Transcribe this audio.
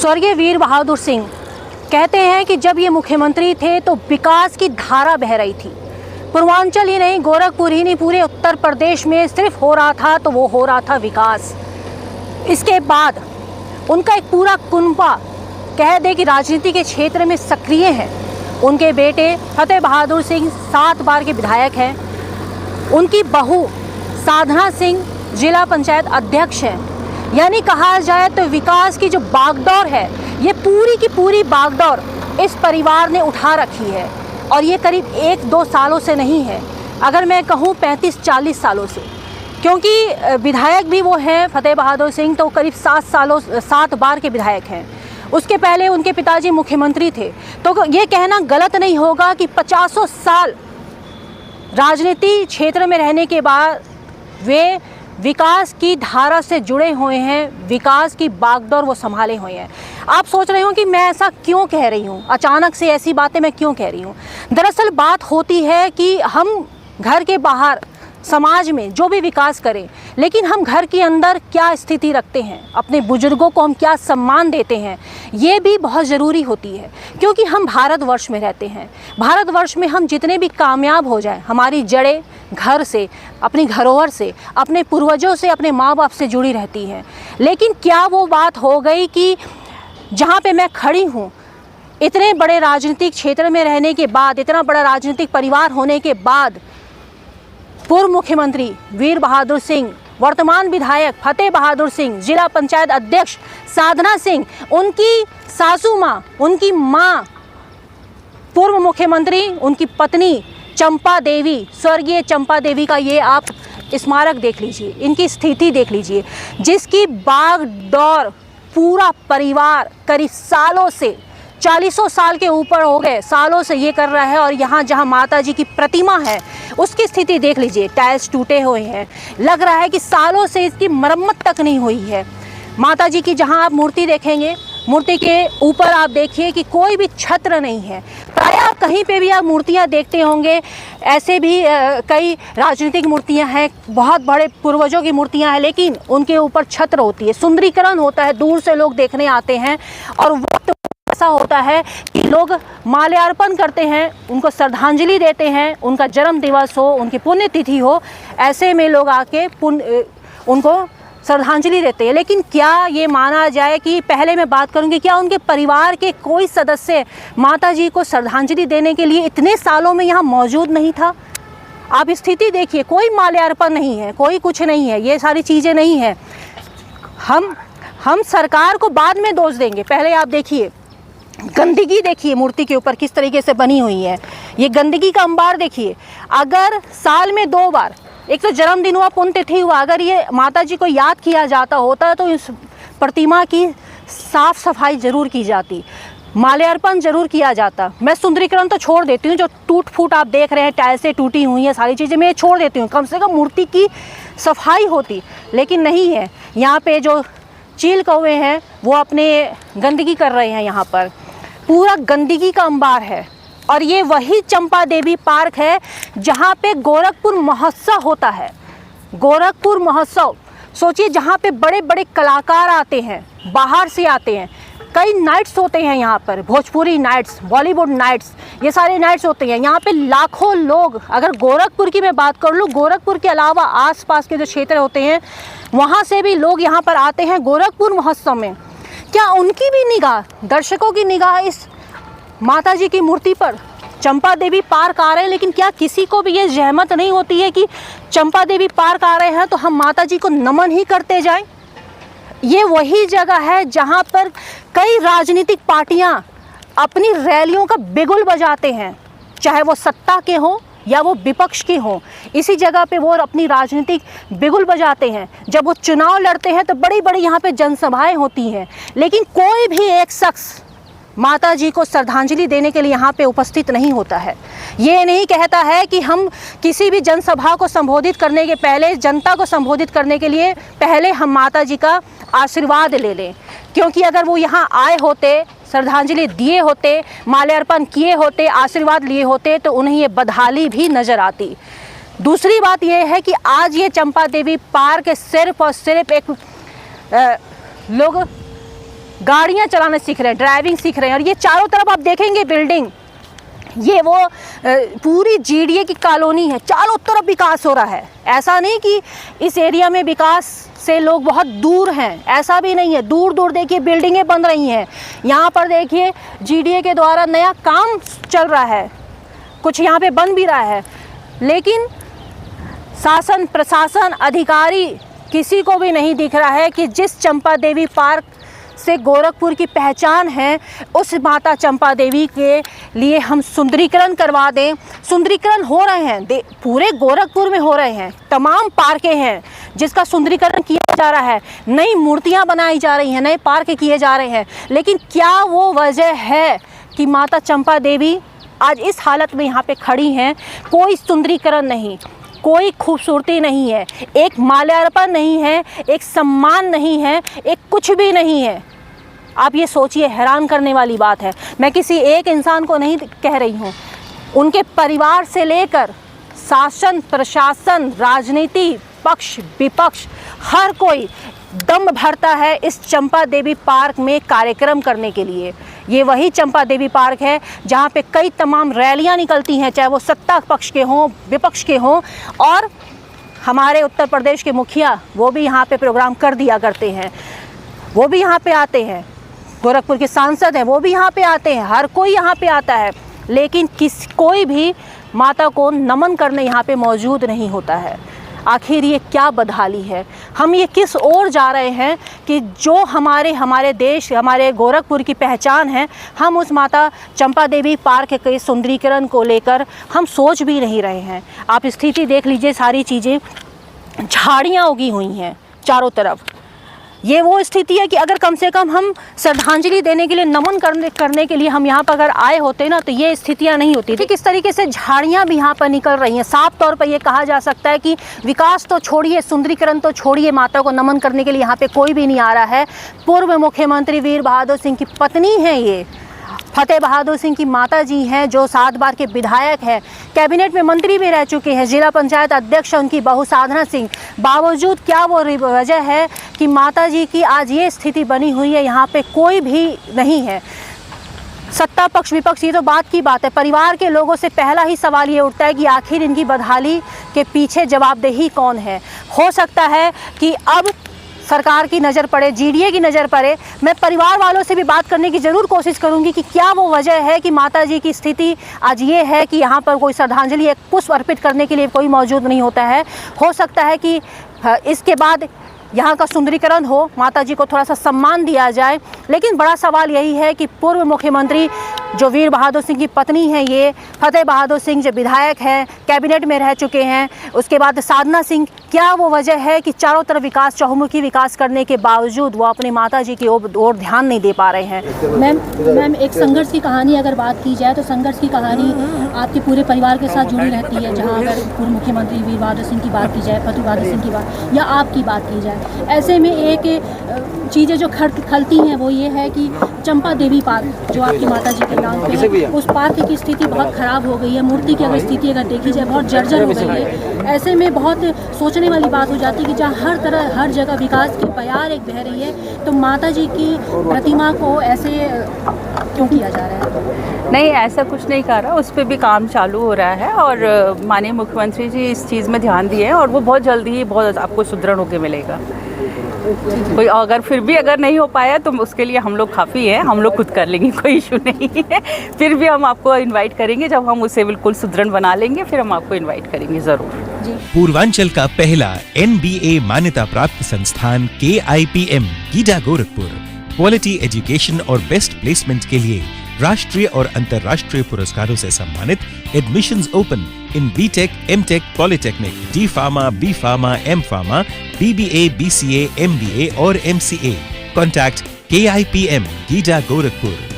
स्वर्गीय वीर बहादुर सिंह कहते हैं कि जब ये मुख्यमंत्री थे तो विकास की धारा बह रही थी। पूर्वांचल ही नहीं, गोरखपुर ही नहीं, पूरे उत्तर प्रदेश में सिर्फ हो रहा था तो वो हो रहा था विकास। इसके बाद उनका एक पूरा कुनबा कह दे कि राजनीति के क्षेत्र में सक्रिय है। उनके बेटे फतेह बहादुर सिंह 7 बार के विधायक हैं। उनकी बहू साधना सिंह जिला पंचायत अध्यक्ष हैं। यानी कहा जाए तो विकास की जो बागडोर है, ये पूरी की पूरी बागडोर इस परिवार ने उठा रखी है। और ये करीब 1-2 सालों से नहीं है, अगर मैं कहूँ 35-40 सालों से, क्योंकि विधायक भी वो हैं फतेह बहादुर सिंह, तो करीब 7 बार के विधायक हैं। उसके पहले उनके पिताजी मुख्यमंत्री थे। तो ये कहना गलत नहीं होगा कि 50 साल राजनीति क्षेत्र में रहने के बाद वे विकास की धारा से जुड़े हुए हैं, विकास की बागडोर वो संभाले हुए हैं। आप सोच रहे हो कि मैं ऐसा क्यों कह रही हूँ, अचानक से ऐसी बातें मैं क्यों कह रही हूँ। दरअसल बात होती है कि हम घर के बाहर समाज में जो भी विकास करें, लेकिन हम घर के अंदर क्या स्थिति रखते हैं, अपने बुजुर्गों को हम क्या सम्मान देते हैं, ये भी बहुत ज़रूरी होती है। क्योंकि हम भारतवर्ष में रहते हैं। भारतवर्ष में हम जितने भी कामयाब हो जाएं, हमारी जड़ें घर से, अपनी धरोहर से, अपने पूर्वजों से, अपने माँ बाप से जुड़ी रहती हैं। लेकिन क्या वो बात हो गई कि जहाँ पे मैं खड़ी हूँ, इतने बड़े राजनीतिक क्षेत्र में रहने के बाद, इतना बड़ा राजनीतिक परिवार होने के बाद, पूर्व मुख्यमंत्री वीर बहादुर सिंह, वर्तमान विधायक फतेह बहादुर सिंह, जिला पंचायत अध्यक्ष साधना सिंह, उनकी सासू माँ, उनकी माँ, पूर्व मुख्यमंत्री, उनकी पत्नी चंपा देवी, स्वर्गीय चंपा देवी का ये आप स्मारक देख लीजिए, इनकी स्थिति देख लीजिए, जिसकी बागडोर पूरा परिवार करीब सालों से, 40 साल के ऊपर हो गए, सालों से ये कर रहा है। और यहाँ जहाँ माता जी की प्रतिमा है उसकी स्थिति देख लीजिए, टाइल्स टूटे हुए हैं, लग रहा है कि सालों से इसकी मरम्मत तक नहीं हुई है। माता जी की जहाँ आप मूर्ति देखेंगे, मूर्ति के ऊपर आप देखिए कि कोई भी छत्र नहीं है। प्रायः कहीं पे भी आप मूर्तियाँ देखते होंगे, ऐसे भी कई राजनीतिक मूर्तियाँ हैं, बहुत बड़े पूर्वजों की मूर्तियाँ हैं, लेकिन उनके ऊपर छत्र होती है, सुंदरीकरण होता है, दूर से लोग देखने आते हैं। और वक्त ऐसा होता है कि लोग माल्यार्पण करते हैं, उनको श्रद्धांजलि देते हैं, उनका जन्म दिवस हो, उनकी पुण्यतिथि हो, ऐसे में लोग आके उनको श्रद्धांजलि देते हैं। लेकिन क्या ये माना जाए कि, पहले मैं बात करूंगी, क्या उनके परिवार के कोई सदस्य माता जी को श्रद्धांजलि देने के लिए इतने सालों में यहाँ मौजूद नहीं था? आप स्थिति देखिए, कोई माल्यार्पण नहीं है, कोई कुछ नहीं है, ये सारी चीज़ें नहीं है। हम सरकार को बाद में दोष देंगे। पहले आप देखिए, गंदगी देखिए मूर्ति के ऊपर किस तरीके से बनी हुई है, ये गंदगी का अंबार देखिए। अगर साल में 2 बार, एक तो जन्मदिन हुआ, पुण्यतिथि हुआ, अगर ये माता जी को याद किया जाता होता तो इस प्रतिमा की साफ सफाई जरूर की जाती, माल्यार्पण जरूर किया जाता। मैं सुंदरीकरण तो छोड़ देती हूँ, जो टूट फूट आप देख रहे हैं, टाइल्सें टूटी हुई हैं, सारी चीज़ें मैं छोड़ देती हूँ, कम से कम मूर्ति की सफाई होती, लेकिन नहीं है। यहाँ पे जो चील कौवे हैं वो अपने गंदगी कर रहे हैं, यहाँ पर पूरा गंदगी का अंबार है। और ये वही चंपा देवी पार्क है जहाँ पे गोरखपुर महोत्सव होता है। गोरखपुर महोत्सव सोचिए, जहाँ पे बड़े बड़े कलाकार आते हैं, बाहर से आते हैं, कई नाइट्स होते हैं यहाँ पर, भोजपुरी नाइट्स, बॉलीवुड नाइट्स, ये सारे नाइट्स होते हैं। यहाँ पे लाखों लोग, अगर गोरखपुर की मैं बात कर लूँ, गोरखपुर के अलावा आसपास के जो क्षेत्र होते हैं वहाँ से भी लोग यहाँ पर आते हैं गोरखपुर महोत्सव में। क्या उनकी भी निगाह, दर्शकों की निगाह इस माता जी की मूर्ति पर, चंपा देवी पार्क आ रहे हैं, लेकिन क्या किसी को भी ये जहमत नहीं होती है कि चंपा देवी पार्क आ रहे हैं तो हम माता जी को नमन ही करते जाएं? ये वही जगह है जहां पर कई राजनीतिक पार्टियां अपनी रैलियों का बिगुल बजाते हैं, चाहे वो सत्ता के हों या वो विपक्ष के हों। इसी जगह पे वो अपनी राजनीतिक बिगुल बजाते हैं। जब वो चुनाव लड़ते हैं तो बड़ी बड़ी यहाँ पे जनसभाएं होती हैं, लेकिन कोई भी एक शख्स माता जी को श्रद्धांजलि देने के लिए यहाँ पे उपस्थित नहीं होता है। ये नहीं कहता है कि हम किसी भी जनसभा को संबोधित करने के पहले, जनता को संबोधित करने के लिए पहले हम माता जी का आशीर्वाद ले लें, क्योंकि अगर वो यहाँ आए होते, श्रद्धांजलि दिए होते, माल्यार्पण किए होते, आशीर्वाद लिए होते, तो उन्हें ये बदहाली भी नज़र आती। दूसरी बात यह है कि आज ये चंपा देवी पार्क सिर्फ और सिर्फ एक लोग गाड़ियाँ चलाना सीख रहे हैं, ड्राइविंग सीख रहे हैं। और ये चारों तरफ आप देखेंगे बिल्डिंग, ये वो पूरी जीडीए की कॉलोनी है, चारों तरफ विकास हो रहा है। ऐसा नहीं कि इस एरिया में विकास से लोग बहुत दूर हैं, ऐसा भी नहीं है। दूर दूर देखिए बिल्डिंगें बन रही हैं। यहाँ पर देखिए जीडीए के द्वारा नया काम चल रहा है, कुछ यहाँ पे बन भी रहा है, लेकिन शासन प्रशासन अधिकारी किसी को भी नहीं दिख रहा है कि जिस चंपा देवी पार्क से गोरखपुर की पहचान है, उस माता चंपा देवी के लिए हम सुंदरीकरण करवा दें। सुंदरीकरण हो रहे हैं, पूरे गोरखपुर में हो रहे हैं, तमाम पार्कें हैं जिसका सुंदरीकरण किया जा रहा है, नई मूर्तियां बनाई जा रही हैं, नए पार्क किए जा रहे हैं। लेकिन क्या वो वजह है कि माता चंपा देवी आज इस हालत में यहाँ पे खड़ी हैं? कोई सुंदरीकरण नहीं, कोई खूबसूरती नहीं है, एक माल्यार्पण नहीं है, एक सम्मान नहीं है, एक कुछ भी नहीं है। आप ये सोचिए, हैरान करने वाली बात है। मैं किसी एक इंसान को नहीं कह रही हूँ, उनके परिवार से लेकर शासन प्रशासन राजनीति पक्ष विपक्ष हर कोई दम भरता है इस चंपा देवी पार्क में कार्यक्रम करने के लिए। ये वही चंपा देवी पार्क है जहाँ पे कई तमाम रैलियाँ निकलती हैं, चाहे वो सत्ता पक्ष के हों विपक्ष के हों। और हमारे उत्तर प्रदेश के मुखिया वो भी यहाँ पे प्रोग्राम कर दिया करते हैं, वो भी यहाँ पे आते हैं। गोरखपुर के सांसद हैं वो भी यहाँ पे आते हैं, हर कोई यहाँ पे आता है, लेकिन कोई भी माता को नमन करने यहाँ पे मौजूद नहीं होता है। आखिर ये क्या बदहाली है? हम ये किस ओर जा रहे हैं कि जो हमारे देश हमारे गोरखपुर की पहचान है, हम उस माता चंपा देवी पार्क के सुंदरीकरण को लेकर हम सोच भी नहीं रहे हैं। आप स्थिति देख लीजिए, सारी चीज़ें झाड़ियाँ उगी हुई हैं चारों तरफ। ये वो स्थिति है कि अगर कम से कम हम श्रद्धांजलि देने के लिए नमन करने के लिए हम यहाँ पर अगर आए होते ना, तो ये स्थितियाँ नहीं होती थी। किस तरीके से झाड़ियाँ भी यहाँ पर निकल रही हैं। साफ तौर पर ये कहा जा सकता है कि विकास तो छोड़िए, सुंदरीकरण तो छोड़िए, माता को नमन करने के लिए यहाँ पे कोई भी नहीं आ रहा है। पूर्व मुख्यमंत्री वीर बहादुर सिंह की पत्नी है, ये फतेह बहादुर सिंह की माता जी हैं, जो 7 बार के विधायक हैं, कैबिनेट में मंत्री भी रह चुके हैं, जिला पंचायत अध्यक्ष उनकी बहू साधना सिंह। बावजूद क्या वो वजह है कि माता जी की आज ये स्थिति बनी हुई है? यहाँ पे कोई भी नहीं है, सत्ता पक्ष विपक्ष, ये तो बात की बात है। परिवार के लोगों से पहला ही सवाल ये उठता है कि आखिर इनकी बदहाली के पीछे जवाबदेही कौन है? हो सकता है कि अब सरकार की नज़र पड़े, जीडीए की नज़र पड़े। मैं परिवार वालों से भी बात करने की ज़रूर कोशिश करूंगी कि क्या वो वजह है कि माता जी की स्थिति आज ये है कि यहाँ पर कोई श्रद्धांजलि एक पुष्प अर्पित करने के लिए कोई मौजूद नहीं होता है। हो सकता है कि इसके बाद यहाँ का सुंदरीकरण हो, माता जी को थोड़ा सा सम्मान दिया जाए। लेकिन बड़ा सवाल यही है कि पूर्व मुख्यमंत्री जो वीर बहादुर सिंह की पत्नी हैं, ये फतेह बहादुर सिंह जो विधायक हैं, कैबिनेट में रह चुके हैं, उसके बाद साधना सिंह, क्या वो वजह है कि चारों तरफ विकास, चहुमुखी विकास करने के बावजूद वो अपनी माता जी की ओर ध्यान नहीं दे पा रहे हैं? मैम एक संघर्ष की कहानी अगर बात की जाए तो संघर्ष की कहानी आपके पूरे परिवार के साथ जुड़ी रहती है। जहाँ अगर पूर्व मुख्यमंत्री वीर बहादुर सिंह की बात की जाए, फतेह बहादुर सिंह की बात या आपकी बात की जाए, ऐसे में एक चीज़ें जो खलती हैं वो ये है कि चंपा देवी पार्क जो आपकी माता जी के नाम पे है, उस पार्क की स्थिति बहुत ख़राब हो गई है। मूर्ति की अगर स्थिति अगर देखी जाए बहुत जर्जर हो गई है। ऐसे में बहुत सोचने वाली बात हो जाती है कि जहाँ हर तरह हर जगह विकास की बयार एक बह रही है, तो माता जी की प्रतिमा को ऐसे क्यों किया जा रहा है? नहीं, ऐसा कुछ नहीं कर रहा, उस पर भी काम चालू हो रहा है और माननीय मुख्यमंत्री जी इस चीज़ में ध्यान दिए हैं और वो बहुत जल्दी ही बहुत आपको सुदृढ़ होकर मिलेगा। कोई अगर फिर भी अगर नहीं हो पाया तो उसके लिए हम लोग काफ़ी हैं, हम लोग खुद कर लेंगे, कोई इशू नहीं है। फिर भी हम आपको इनवाइट करेंगे, जब हम उसे बिल्कुल सुदृढ़ बना लेंगे फिर हम आपको इनवाइट करेंगे ज़रूर। पूर्वांचल का पहला NBA मान्यता प्राप्त संस्थान KIPM GIDA Gorakhpur quality education और बेस्ट प्लेसमेंट के लिए राष्ट्रीय और अंतर्राष्ट्रीय पुरस्कारों से सम्मानित। Admissions open in BTech, MTech, Polytechnic, D Pharma, B Pharma, M Pharma, BBA, BCA, MBA और MCA. Contact KIPM GIDA Gorakhpur.